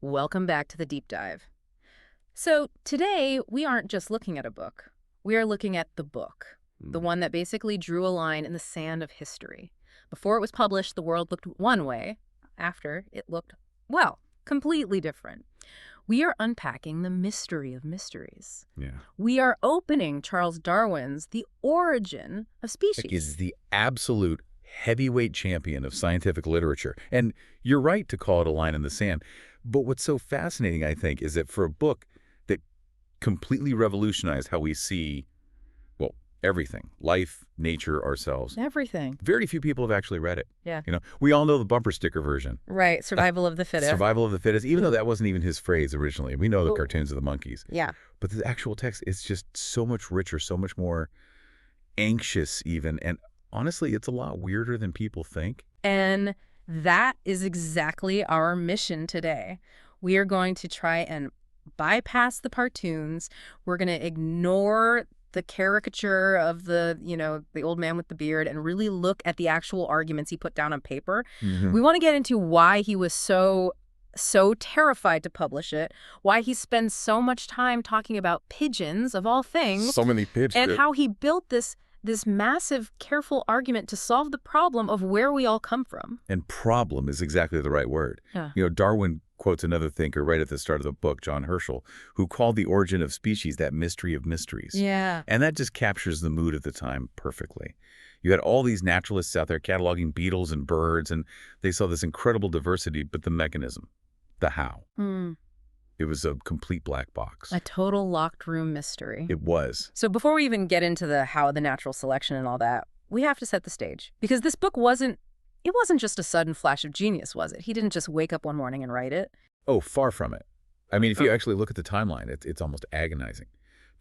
Welcome back to the deep dive. So today, we aren't just looking at a book. We are looking at the book, the one that basically drew a line in the sand of history. Before it was published, the world looked one way. After, it looked, well, completely different. We are unpacking the mystery of mysteries. Yeah. We are opening Charles Darwin's The Origin of Species. Is the absolute heavyweight champion of scientific literature. And you're right to call it a line in the sand. But what's so fascinating, I think, is that for a book that completely revolutionized how we see, well, everything, life, nature, ourselves. Everything. Very few people have actually read it. Yeah. We all know the bumper sticker version. Right. Survival of the fittest. Survival of the fittest, even though that wasn't even his phrase originally. We know the cartoons of the monkeys. Yeah. But the actual text is just so much richer, so much more anxious even. And honestly, it's a lot weirder than people think. And that is exactly our mission today. We are going to try and bypass the cartoons. We're going to ignore the caricature of the old man with the beard and really look at the actual arguments he put down on paper. Mm-hmm. We want to get into why he was so terrified to publish it, why he spends so much time talking about pigeons, of all things. So many pigeons. And how he built this massive, careful argument to solve the problem of where we all come from. And problem is exactly the right word. Yeah. Darwin quotes another thinker right at the start of the book, John Herschel, who called the origin of species that mystery of mysteries. Yeah. And that just captures the mood of the time perfectly. You had all these naturalists out there cataloging beetles and birds, and they saw this incredible diversity, but the mechanism, the how. It was a complete black box. A total locked room mystery. It was. So before we even get into the how, the natural selection and all that, we have to set the stage. Because this book wasn't just a sudden flash of genius, was it? He didn't just wake up one morning and write it. Oh, far from it. I mean, if you actually look at the timeline, it's almost agonizing.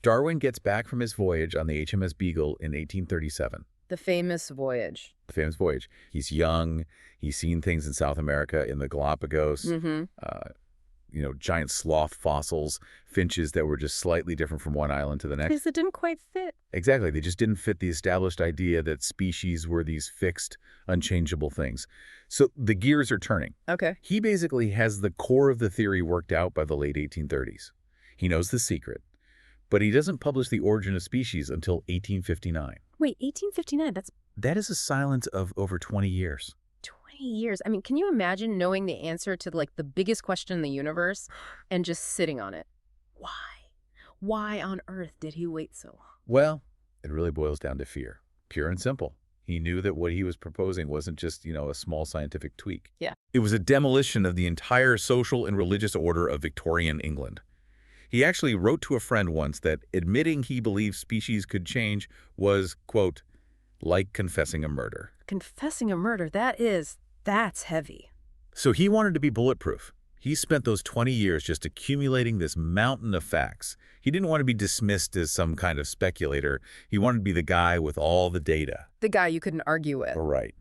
Darwin gets back from his voyage on the HMS Beagle in 1837. The famous voyage. The famous voyage. He's young. He's seen things in South America, in the Galapagos. Giant sloth fossils, finches that were just slightly different from one island to the next. Because it didn't quite fit. Exactly. They just didn't fit the established idea that species were these fixed, unchangeable things. So the gears are turning. Okay. He basically has the core of the theory worked out by the late 1830s. He knows the secret, but he doesn't publish The Origin of Species until 1859. Wait, 1859? That is a silence of over 20 years. 20 years. I mean, can you imagine knowing the answer to the biggest question in the universe and just sitting on it? Why? Why on earth did he wait so long? Well, it really boils down to fear. Pure and simple. He knew that what he was proposing wasn't just, a small scientific tweak. Yeah. It was a demolition of the entire social and religious order of Victorian England. He actually wrote to a friend once that admitting he believed species could change was, quote, like confessing a murder. Confessing a murder, that's heavy. So he wanted to be bulletproof. He spent those 20 years just accumulating this mountain of facts. He didn't want to be dismissed as some kind of speculator. He wanted to be the guy with all the data. The guy you couldn't argue with. Right.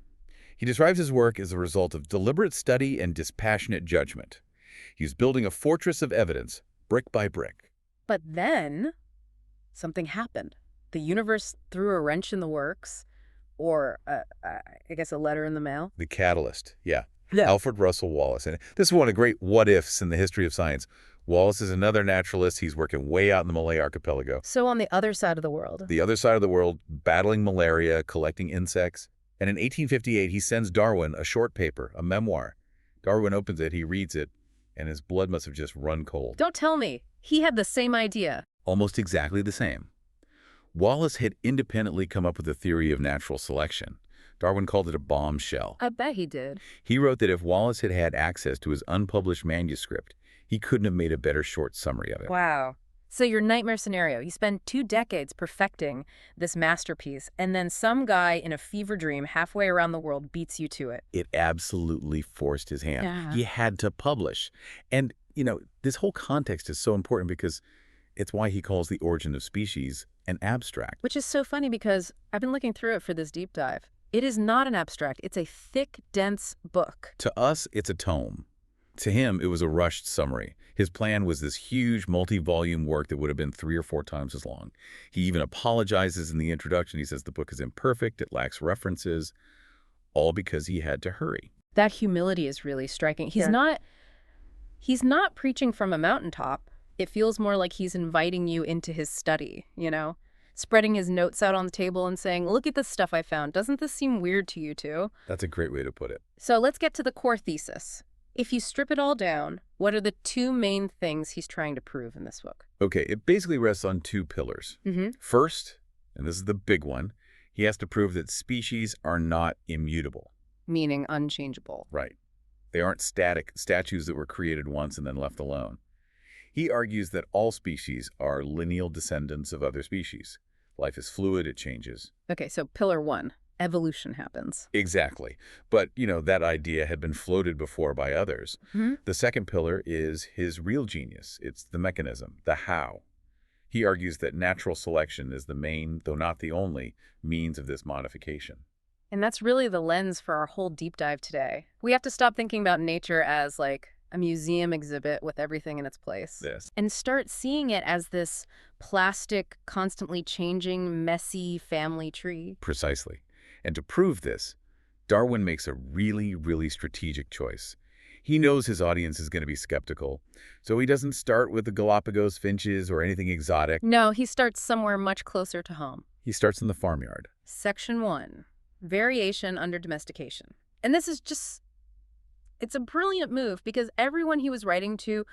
He describes his work as a result of deliberate study and dispassionate judgment. He's building a fortress of evidence, brick by brick. But then, something happened. The universe threw a wrench in the works, or I guess a letter in the mail. The catalyst, yeah. Alfred Russel Wallace. And this is one of the great what-ifs in the history of science. Wallace is another naturalist. He's working way out in the Malay Archipelago. So on the other side of the world. The other side of the world, battling malaria, collecting insects. And in 1858, he sends Darwin a short paper, a memoir. Darwin opens it, he reads it, and his blood must have just run cold. Don't tell me. He had the same idea. Almost exactly the same. Wallace had independently come up with a theory of natural selection. Darwin called it a bombshell. I bet he did. He wrote that if Wallace had had access to his unpublished manuscript, he couldn't have made a better short summary of it. Wow. So your nightmare scenario, you spend 2 decades perfecting this masterpiece, and then some guy in a fever dream halfway around the world beats you to it. It absolutely forced his hand. Yeah. He had to publish. And, this whole context is so important because it's why he calls The Origin of Species an abstract. Which is so funny because I've been looking through it for this deep dive. It is not an abstract. It's a thick, dense book. To us, it's a tome. To him, it was a rushed summary. His plan was this huge multi-volume work that would have been 3 or 4 times as long. He even apologizes in the introduction. He says the book is imperfect, it lacks references, all because he had to hurry. That humility is really striking. He's not preaching from a mountaintop. It feels more like he's inviting you into his study, spreading his notes out on the table and saying, look at this stuff I found. Doesn't this seem weird to you too? That's a great way to put it. So let's get to the core thesis. If you strip it all down, what are the two main things he's trying to prove in this book? Okay, it basically rests on two pillars. First, and this is the big one, he has to prove that species are not immutable. Meaning unchangeable. Right. They aren't static statues that were created once and then left alone. He argues that all species are lineal descendants of other species. Life is fluid, it changes. Okay, so pillar one, evolution happens. Exactly. But, that idea had been floated before by others. The second pillar is his real genius. It's the mechanism, the how. He argues that natural selection is the main, though not the only, means of this modification. And that's really the lens for our whole deep dive today. We have to stop thinking about nature as like a museum exhibit with everything in its place. Yes. And start seeing it as this plastic, constantly changing, messy family tree. Precisely. And to prove this, Darwin makes a really, really strategic choice. He knows his audience is going to be skeptical, so he doesn't start with the Galapagos finches or anything exotic. No, he starts somewhere much closer to home. He starts in the farmyard. Section 1, variation under domestication. And this is it's a brilliant move because everyone he was writing to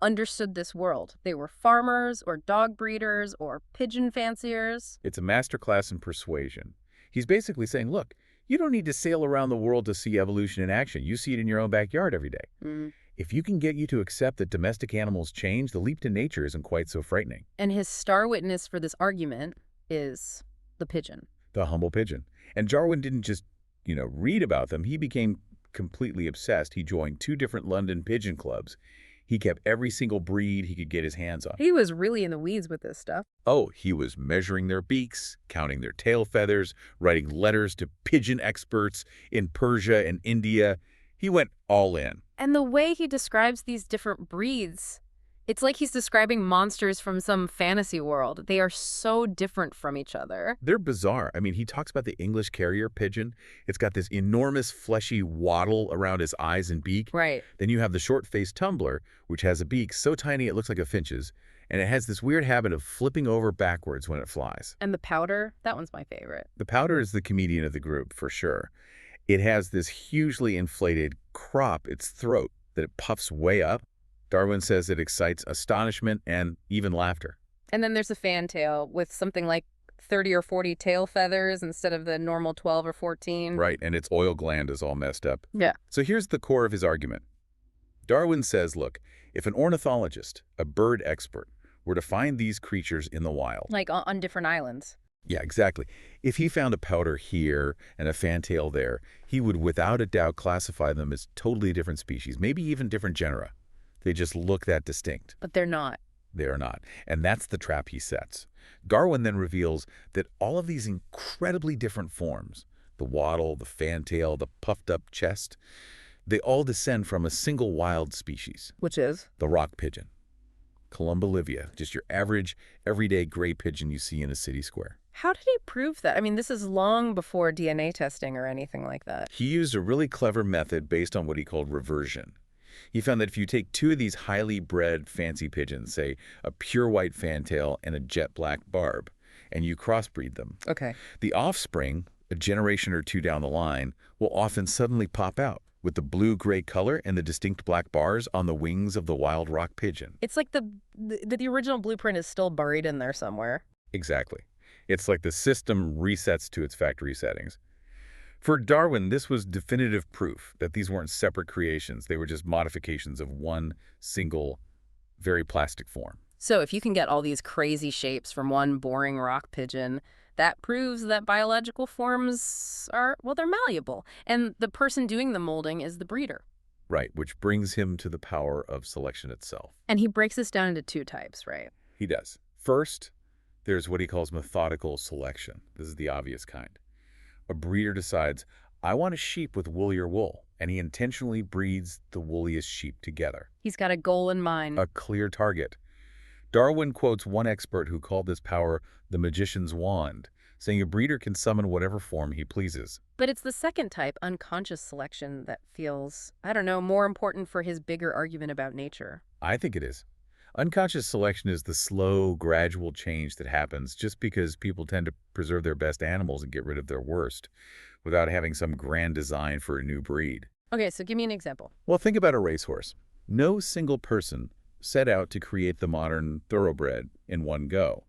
understood this world. They were farmers or dog breeders or pigeon fanciers. It's a masterclass in persuasion. He's basically saying, look, you don't need to sail around the world to see evolution in action. You see it in your own backyard every day. If you can get you to accept that domestic animals change, the leap to nature isn't quite so frightening. And his star witness for this argument is the pigeon. The humble pigeon. And Darwin didn't just, read about them. He became completely obsessed. He joined 2 different London pigeon clubs. He kept every single breed he could get his hands on. He was really in the weeds with this stuff. Oh, he was measuring their beaks, counting their tail feathers, writing letters to pigeon experts in Persia and India. He went all in. And the way he describes these different breeds, it's like he's describing monsters from some fantasy world. They are so different from each other. They're bizarre. I mean, he talks about the English carrier pigeon. It's got this enormous fleshy wattle around his eyes and beak. Right. Then you have the short-faced tumbler, which has a beak so tiny it looks like a finch's, and it has this weird habit of flipping over backwards when it flies. And the powder, that one's my favorite. The pouter is the comedian of the group, for sure. It has this hugely inflated crop, its throat, that it puffs way up. Darwin says it excites astonishment and even laughter. And then there's a fantail with something like 30 or 40 tail feathers instead of the normal 12 or 14. Right, and its oil gland is all messed up. Yeah. So here's the core of his argument. Darwin says, look, if an ornithologist, a bird expert, were to find these creatures in the wild. Like on different islands. Yeah, exactly. If he found a pouter here and a fantail there, he would without a doubt classify them as totally different species, maybe even different genera. They just look that distinct. But they're not. They are not. And that's the trap he sets. Darwin then reveals that all of these incredibly different forms, the wattle, the fantail, the puffed up chest, they all descend from a single wild species. Which is? The rock pigeon. Columbolivia, just your average, everyday gray pigeon you see in a city square. How did he prove that? I mean, this is long before DNA testing or anything like that. He used a really clever method based on what he called reversion. He found that if you take 2 of these highly bred fancy pigeons, say a pure white fantail and a jet black barb, and you crossbreed them, Okay. the offspring, a generation or 2 down the line, will often suddenly pop out with the blue-gray color and the distinct black bars on the wings of the wild rock pigeon. It's like the original blueprint is still buried in there somewhere. Exactly. It's like the system resets to its factory settings. For Darwin, this was definitive proof that these weren't separate creations. They were just modifications of one single, very plastic form. So if you can get all these crazy shapes from one boring rock pigeon, that proves that biological forms are, well, they're malleable. And the person doing the molding is the breeder. Right, which brings him to the power of selection itself. And he breaks this down into 2 types, right? He does. First, there's what he calls methodical selection. This is the obvious kind. A breeder decides, I want a sheep with woollier wool, and he intentionally breeds the woolliest sheep together. He's got a goal in mind. A clear target. Darwin quotes one expert who called this power the magician's wand, saying a breeder can summon whatever form he pleases. But it's the second type, unconscious selection, that feels, I don't know, more important for his bigger argument about nature. I think it is. Unconscious selection is the slow, gradual change that happens just because people tend to preserve their best animals and get rid of their worst, without having some grand design for a new breed. Okay, so give me an example. Well, think about a racehorse. No single person set out to create the modern thoroughbred in one go.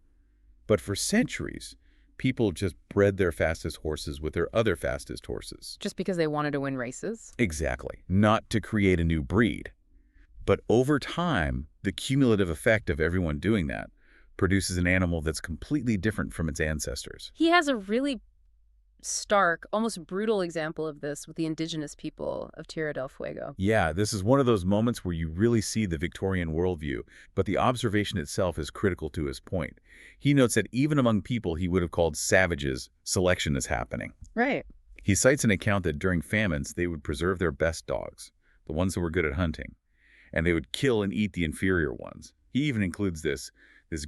But for centuries, people just bred their fastest horses with their other fastest horses. Just because they wanted to win races? Exactly. Not to create a new breed. But over time, the cumulative effect of everyone doing that produces an animal that's completely different from its ancestors. He has a really stark, almost brutal example of this with the indigenous people of Tierra del Fuego. Yeah, this is one of those moments where you really see the Victorian worldview, but the observation itself is critical to his point. He notes that even among people he would have called savages, selection is happening. Right. He cites an account that during famines, they would preserve their best dogs, the ones that were good at hunting, and they would kill and eat the inferior ones. He even includes this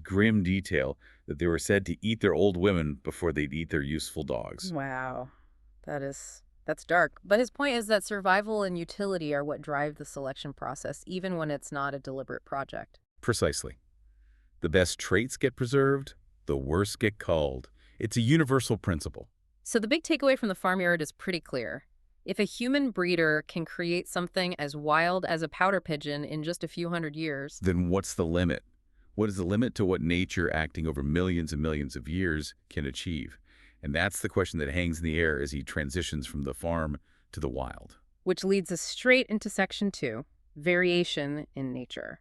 grim detail that they were said to eat their old women before they'd eat their useful dogs. Wow. That's dark. But his point is that survival and utility are what drive the selection process, even when it's not a deliberate project. Precisely. The best traits get preserved, the worst get culled. It's a universal principle. So the big takeaway from the farmyard is pretty clear. If a human breeder can create something as wild as a pouter pigeon in just a few hundred years, Then what's the limit? What is the limit to what nature, acting over millions and millions of years, can achieve? And that's the question that hangs in the air as he transitions from the farm to the wild. which leads us straight into section 2, variation in nature.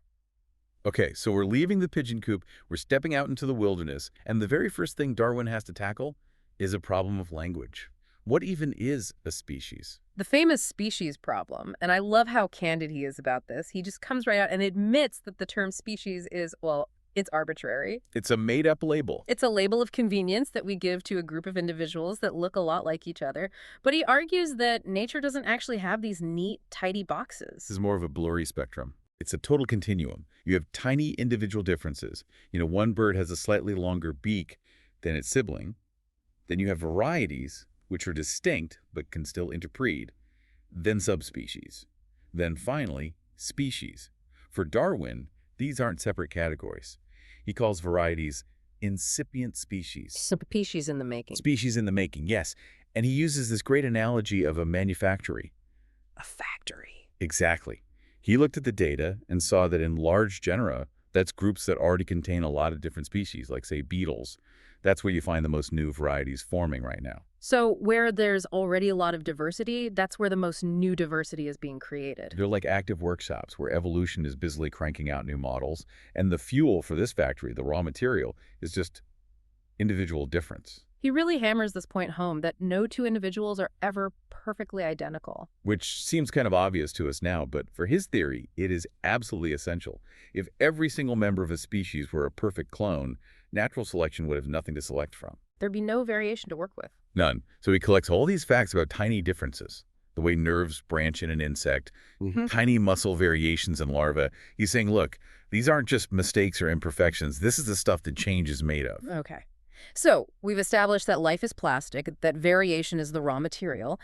Okay, so we're leaving the pigeon coop, we're stepping out into the wilderness, and the very first thing Darwin has to tackle is a problem of language. What even is a species? The famous species problem, and I love how candid he is about this. He just comes right out and admits that the term species is, well, it's arbitrary. It's a made-up label. It's a label of convenience that we give to a group of individuals that look a lot like each other. But he argues that nature doesn't actually have these neat, tidy boxes. This is more of a blurry spectrum. It's a total continuum. You have tiny individual differences. One bird has a slightly longer beak than its sibling. Then you have varieties, which are distinct but can still interbreed. Then subspecies. Then finally, species. For Darwin, these aren't separate categories. He calls varieties incipient species. Species in the making. Species in the making, yes. And he uses this great analogy of a manufactory. A factory. Exactly. He looked at the data and saw that in large genera, that's groups that already contain a lot of different species, like, say, beetles. That's where you find the most new varieties forming right now. So where there's already a lot of diversity, that's where the most new diversity is being created. They're like active workshops where evolution is busily cranking out new models, and the fuel for this factory, the raw material, is just individual difference. He really hammers this point home that no two individuals are ever perfectly identical. Which seems kind of obvious to us now, but for his theory, it is absolutely essential. If every single member of a species were a perfect clone, natural selection would have nothing to select from. There'd be no variation to work with. None. So he collects all these facts about tiny differences, the way nerves branch in an insect, tiny muscle variations in larvae. He's saying, look, these aren't just mistakes or imperfections. This is the stuff that change is made of. Okay. So we've established that life is plastic, that variation is the raw material.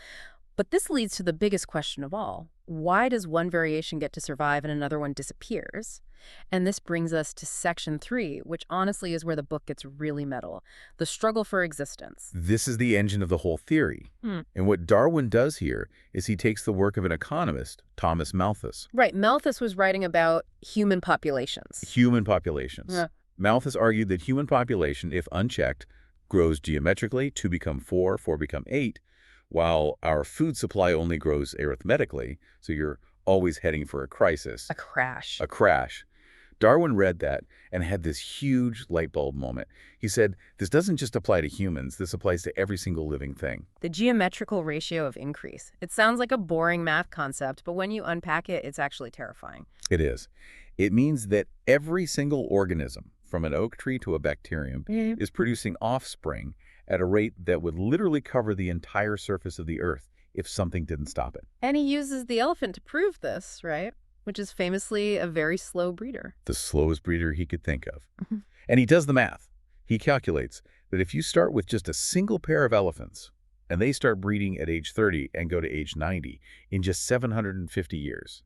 But this leads to the biggest question of all. Why does one variation get to survive and another one disappears? And this brings us to section 3, which honestly is where the book gets really metal. The struggle for existence. This is the engine of the whole theory. And what Darwin does here is he takes the work of an economist, Thomas Malthus. Right. Malthus was writing about human populations. Human populations. Yeah. Malthus argued that human population, if unchecked, grows geometrically, 2 become 4, 4 become 8, while our food supply only grows arithmetically, so you're always heading for a crisis. A crash. A crash. Darwin read that and had this huge light bulb moment. He said, this doesn't just apply to humans, this applies to every single living thing. The geometrical ratio of increase. It sounds like a boring math concept, but when you unpack it, it's actually terrifying. It is. It means that every single organism, from an oak tree to a bacterium, is producing offspring at a rate that would literally cover the entire surface of the Earth if something didn't stop it. And he uses the elephant to prove this, right? Which is famously a very slow breeder. The slowest breeder he could think of. And he does the math. He calculates that if you start with just a single pair of elephants, and they start breeding at age 30 and go to age 90 in just 750 years,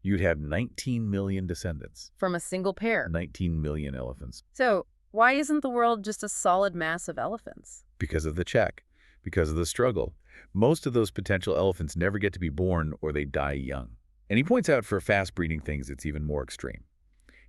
you'd have 19 million descendants. From a single pair. 19 million elephants. So why isn't the world just a solid mass of elephants? Because of the check, because of the struggle. Most of those potential elephants never get to be born or they die young. And he points out for fast-breeding things, it's even more extreme.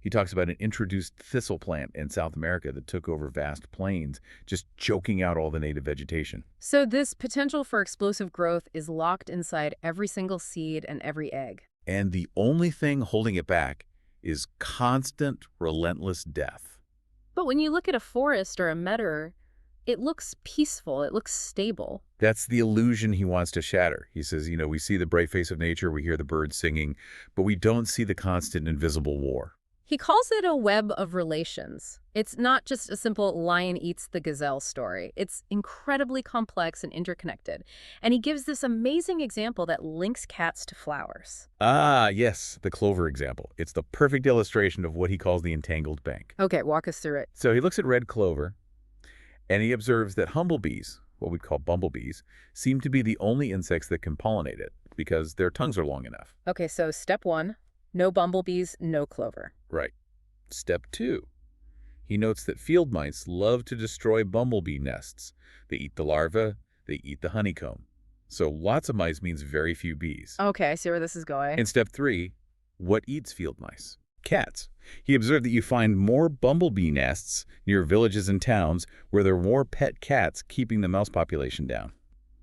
He talks about an introduced thistle plant in South America that took over vast plains, just choking out all the native vegetation. So this potential for explosive growth is locked inside every single seed and every egg. And the only thing holding it back is constant, relentless death. But when you look at a forest or a meadow, it looks peaceful, it looks stable. That's the illusion he wants to shatter. He says, we see the bright face of nature, we hear the birds singing, but we don't see the constant invisible war. He calls it a web of relations. It's not just a simple lion eats the gazelle story. It's incredibly complex and interconnected. And he gives this amazing example that links cats to flowers. Ah, yes, the clover example. It's the perfect illustration of what he calls the entangled bank. Okay, walk us through it. So he looks at red clover, and he observes that humblebees, what we call bumblebees, seem to be the only insects that can pollinate it because their tongues are long enough. Okay, so step one, no bumblebees, no clover. Right. Step 2. He notes that field mice love to destroy bumblebee nests. They eat the larvae, they eat the honeycomb. So lots of mice means very few bees. Okay, I see where this is going. In step 3, what eats field mice? Cats. He observed that you find more bumblebee nests near villages and towns where there are more pet cats keeping the mouse population down.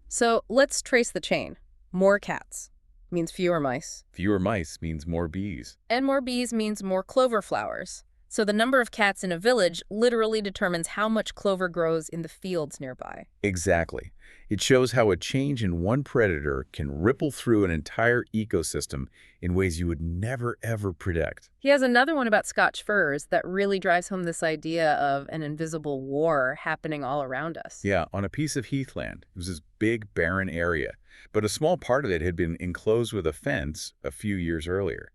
So let's trace the chain. More cats means fewer mice. Fewer mice means more bees. And more bees means more clover flowers. So the number of cats in a village literally determines how much clover grows in the fields nearby. Exactly. It shows how a change in one predator can ripple through an entire ecosystem in ways you would never, ever predict. He has another one about Scotch firs that really drives home this idea of an invisible war happening all around us. Yeah, on a piece of heathland. It was this big, barren area. But a small part of it had been enclosed with a fence a few years earlier.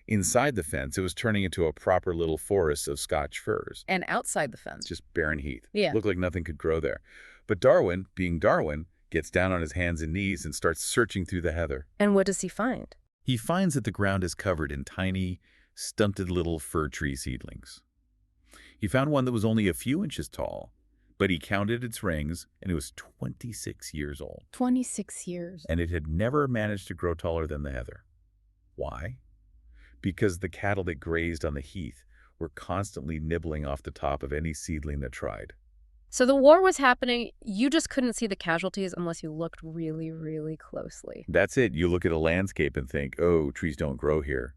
Inside the fence, it was turning into a proper little forest of Scotch firs. And outside the fence. Just barren heath. Yeah. Looked like nothing could grow there. But Darwin, being Darwin, gets down on his hands and knees and starts searching through the heather. And what does he find? He finds that the ground is covered in tiny, stunted little fir tree seedlings. He found one that was only a few inches tall, but he counted its rings, and it was 26 years old. 26 years. And it had never managed to grow taller than the heather. Why? Because the cattle that grazed on the heath were constantly nibbling off the top of any seedling that tried. So the war was happening, you just couldn't see the casualties unless you looked really, really closely. That's it. You look at a landscape and think, oh, trees don't grow here.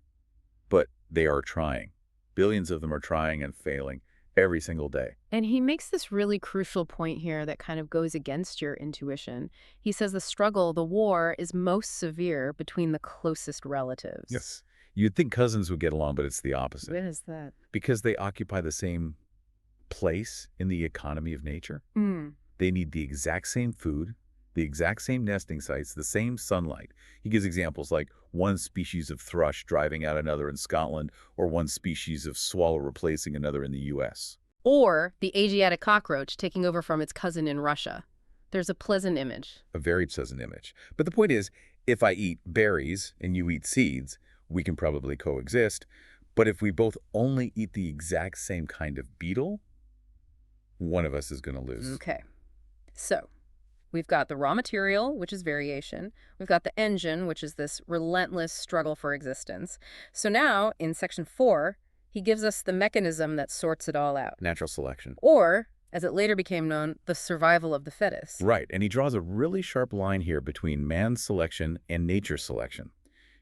But they are trying. Billions of them are trying and failing every single day. And he makes this really crucial point here that kind of goes against your intuition. He says the struggle, the war, is most severe between the closest relatives. Yes. You'd think cousins would get along, but it's the opposite. What is that? Because they occupy the same place in the economy of nature. They need the exact same food, the exact same nesting sites, the same sunlight. He gives examples like one species of thrush driving out another in Scotland, or one species of swallow replacing another in the U.S. Or the Asiatic cockroach taking over from its cousin in Russia. There's a pleasant image. A very pleasant image. But the point is, if I eat berries and you eat seeds, we can probably coexist. But if we both only eat the exact same kind of beetle, one of us is going to lose. Okay. So we've got the raw material, which is variation. We've got the engine, which is this relentless struggle for existence. So now, in section 4, he gives us the mechanism that sorts it all out. Natural selection. Or, as it later became known, the survival of the fittest. Right, and he draws a really sharp line here between man's selection and nature's selection.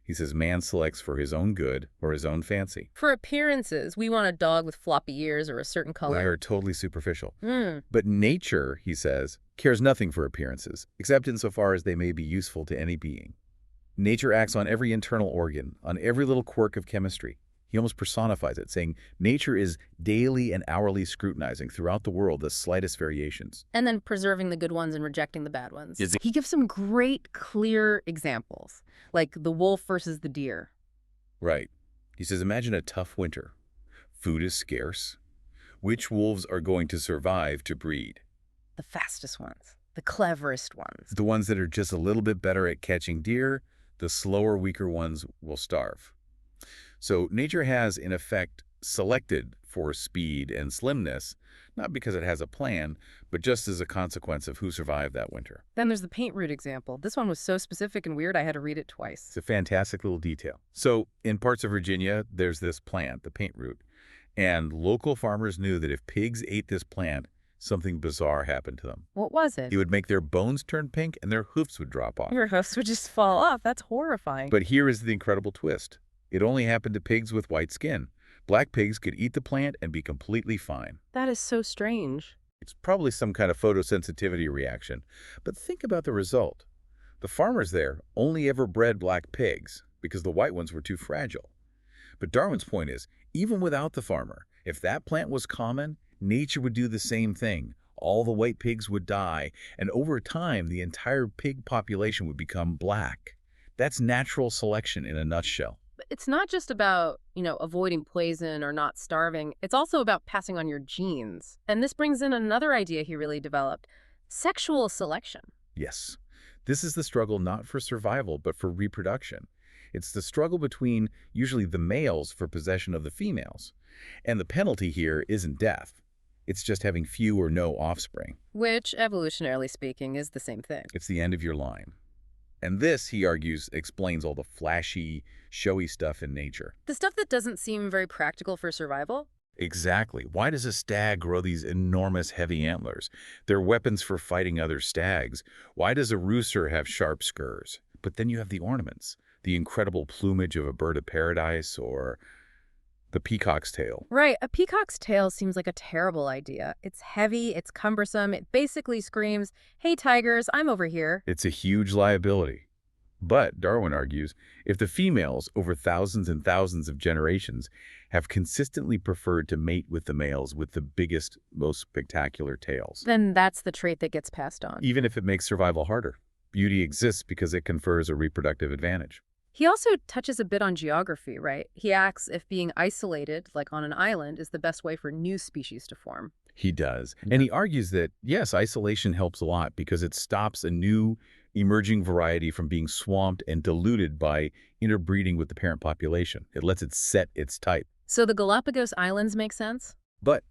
He says man selects for his own good or his own fancy. For appearances, we want a dog with floppy ears or a certain color. They are totally superficial. But nature, he says, cares nothing for appearances, except insofar as they may be useful to any being. Nature acts on every internal organ, on every little quirk of chemistry. He almost personifies it, saying nature is daily and hourly scrutinizing throughout the world the slightest variations. And then preserving the good ones and rejecting the bad ones. Is it- He gives some great, clear examples, like the wolf versus the deer. Right. He says, imagine a tough winter. Food is scarce. Which wolves are going to survive to breed? The fastest ones, the cleverest ones. The ones that are just a little bit better at catching deer, the slower, weaker ones will starve. So nature has, in effect, selected for speed and slimness, not because it has a plan, but just as a consequence of who survived that winter. Then there's the paint root example. This one was so specific and weird I had to read it twice. It's a fantastic little detail. So in parts of Virginia, there's this plant, the paint root, and local farmers knew that if pigs ate this plant, something bizarre happened to them. What was it? It would make their bones turn pink and their hoofs would drop off. Your hoofs would just fall off. That's horrifying. But here is the incredible twist. It only happened to pigs with white skin. Black pigs could eat the plant and be completely fine. That is so strange. It's probably some kind of photosensitivity reaction. But think about the result. The farmers there only ever bred black pigs because the white ones were too fragile. But Darwin's point is, even without the farmer, if that plant was common, nature would do the same thing. All the white pigs would die, and over time, the entire pig population would become black. That's natural selection in a nutshell. But it's not just about, avoiding poison or not starving. It's also about passing on your genes. And this brings in another idea he really developed, sexual selection. Yes. This is the struggle not for survival, but for reproduction. It's the struggle between usually the males for possession of the females. And the penalty here isn't death. It's just having few or no offspring. Which, evolutionarily speaking, is the same thing. It's the end of your line. And this, he argues, explains all the flashy, showy stuff in nature. The stuff that doesn't seem very practical for survival? Exactly. Why does a stag grow these enormous heavy antlers? They're weapons for fighting other stags. Why does a rooster have sharp spurs? But then you have the ornaments, the incredible plumage of a bird of paradise or the peacock's tail. Right. A peacock's tail seems like a terrible idea. It's heavy, it's cumbersome, it basically screams, "Hey, tigers, I'm over here." It's a huge liability. But, Darwin argues, if the females, over thousands and thousands of generations, have consistently preferred to mate with the males with the biggest, most spectacular tails, then that's the trait that gets passed on. even if it makes survival harder, beauty exists because it confers a reproductive advantage. He also touches a bit on geography, right? He asks if being isolated, like on an island, is the best way for new species to form. He does. And he argues that, yes, isolation helps a lot because it stops a new emerging variety from being swamped and diluted by interbreeding with the parent population. It lets it set its type. So the Galapagos Islands make sense? But,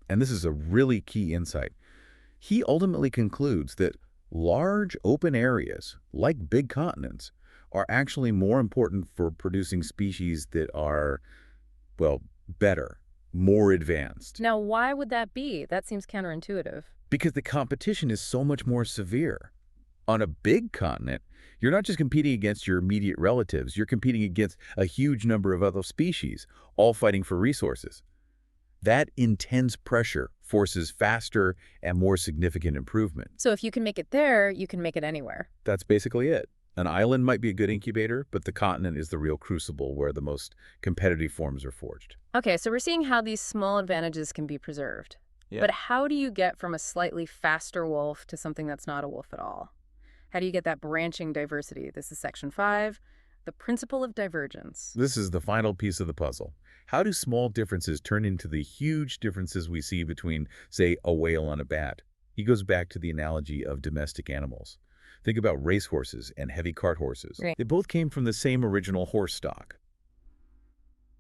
and this is a really key insight, he ultimately concludes that large open areas, like big continents, are actually more important for producing species that are, well, better, more advanced. Now, why would that be? That seems counterintuitive. Because the competition is so much more severe. On a big continent, you're not just competing against your immediate relatives, you're competing against a huge number of other species, all fighting for resources. That intense pressure forces faster and more significant improvement. So if you can make it there, you can make it anywhere. That's basically it. An island might be a good incubator, but the continent is the real crucible where the most competitive forms are forged. Okay, so we're seeing how these small advantages can be preserved. Yeah. But how do you get from a slightly faster wolf to something that's not a wolf at all? How do you get that branching diversity? This is section 5, the principle of divergence. This is the final piece of the puzzle. How do small differences turn into the huge differences we see between, say, a whale and a bat? He goes back to the analogy of domestic animals. Think about racehorses and heavy cart horses. Right. They both came from the same original horse stock.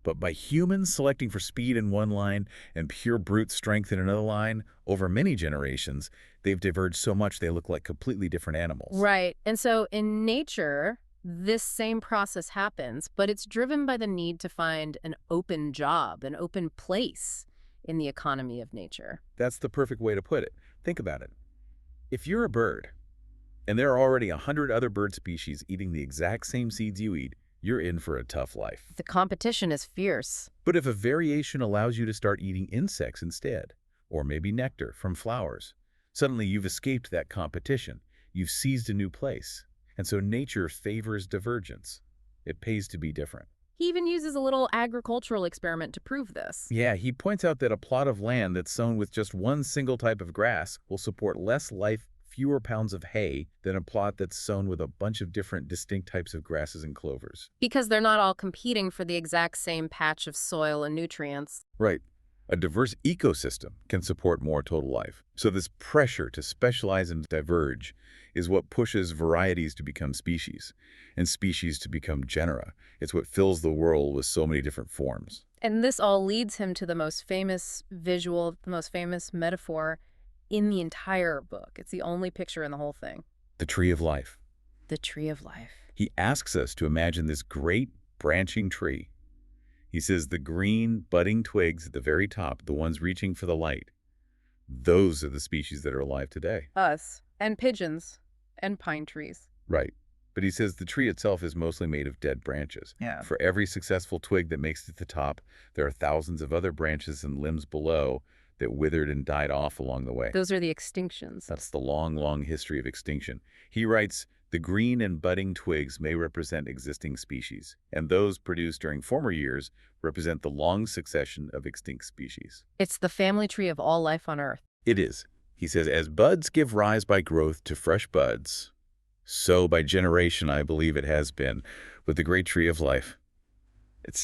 But by humans selecting for speed in one line and pure brute strength in another line, over many generations, they've diverged so much they look like completely different animals. Right. And so in nature, this same process happens, but it's driven by the need to find an open job, an open place in the economy of nature. That's the perfect way to put it. Think about it. If you're a bird, and there are already 100 other bird species eating the exact same seeds you eat, you're in for a tough life. The competition is fierce. But if a variation allows you to start eating insects instead, or maybe nectar from flowers, suddenly you've escaped that competition. You've seized a new place. And so nature favors divergence. It pays to be different. He even uses a little agricultural experiment to prove this. Yeah, he points out that a plot of land that's sown with just one single type of grass will support less life, fewer pounds of hay than a plot that's sown with a bunch of different distinct types of grasses and clovers. Because they're not all competing for the exact same patch of soil and nutrients. Right. A diverse ecosystem can support more total life. So this pressure to specialize and diverge is what pushes varieties to become species, and species to become genera. It's what fills the world with so many different forms. And this all leads him to the most famous visual, the most famous metaphor in the entire book. It's the only picture in the whole thing. The tree of life. The tree of life. He asks us to imagine this great branching tree. He says the green, budding twigs at the very top, the ones reaching for the light, those are the species that are alive today. Us. And pigeons. And pine trees. Right. But he says the tree itself is mostly made of dead branches. Yeah. For every successful twig that makes it to the top, there are thousands of other branches and limbs below that withered and died off along the way. Those are the extinctions. That's the long, long history of extinction. He writes, the green and budding twigs may represent existing species, and those produced during former years represent the long succession of extinct species. It's the family tree of all life on Earth. It is. He says, as buds give rise by growth to fresh buds, so by generation I believe it has been with the great tree of life. It's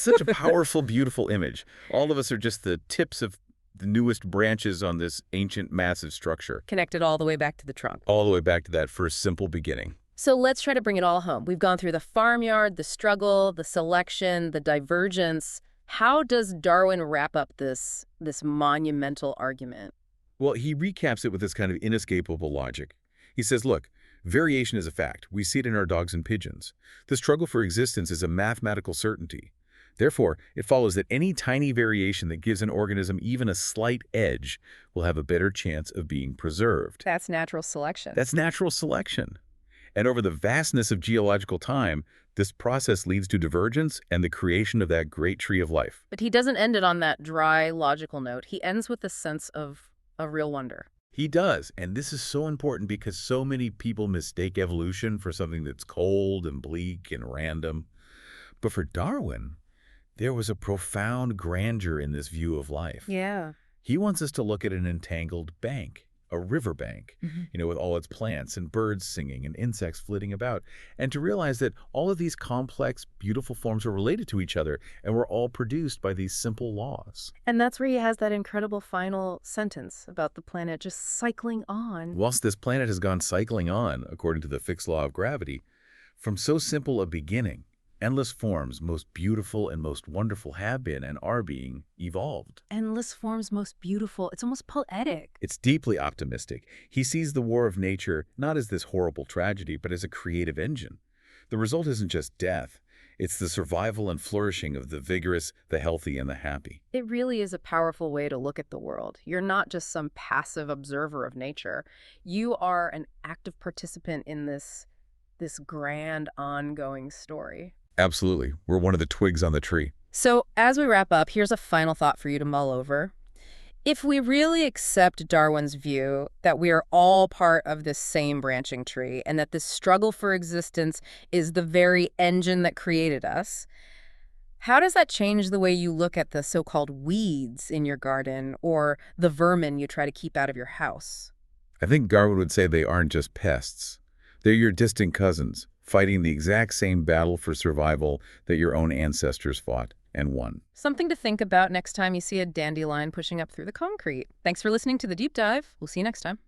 such a powerful, beautiful image. All of us are just the tips of the newest branches on this ancient, massive structure. Connected all the way back to the trunk. All the way back to that first simple beginning. So let's try to bring it all home. We've gone through the farmyard, the struggle, the selection, the divergence. How does Darwin wrap up this monumental argument? Well, he recaps it with this kind of inescapable logic. He says, look, variation is a fact. We see it in our dogs and pigeons. The struggle for existence is a mathematical certainty. Therefore, it follows that any tiny variation that gives an organism even a slight edge will have a better chance of being preserved. That's natural selection. That's natural selection. And over the vastness of geological time, this process leads to divergence and the creation of that great tree of life. But he doesn't end it on that dry, logical note. He ends with a sense of real wonder. He does, and this is so important because so many people mistake evolution for something that's cold and bleak and random. But for Darwin, there was a profound grandeur in this view of life. Yeah. He wants us to look at an entangled bank, a riverbank, with all its plants and birds singing and insects flitting about, and to realize that all of these complex, beautiful forms are related to each other and were all produced by these simple laws. And that's where he has that incredible final sentence about the planet just cycling on. Whilst this planet has gone cycling on, according to the fixed law of gravity, from so simple a beginning, endless forms, most beautiful and most wonderful, have been and are being evolved. Endless forms, most beautiful. It's almost poetic. It's deeply optimistic. He sees the war of nature not as this horrible tragedy, but as a creative engine. The result isn't just death. It's the survival and flourishing of the vigorous, the healthy, and the happy. It really is a powerful way to look at the world. You're not just some passive observer of nature. You are an active participant in this grand, ongoing story. Absolutely. We're one of the twigs on the tree. So as we wrap up, here's a final thought for you to mull over. If we really accept Darwin's view that we are all part of this same branching tree and that this struggle for existence is the very engine that created us, how does that change the way you look at the so-called weeds in your garden or the vermin you try to keep out of your house? I think Darwin would say they aren't just pests. They're your distant cousins, fighting the exact same battle for survival that your own ancestors fought and won. Something to think about next time you see a dandelion pushing up through the concrete. Thanks for listening to The Deep Dive. We'll see you next time.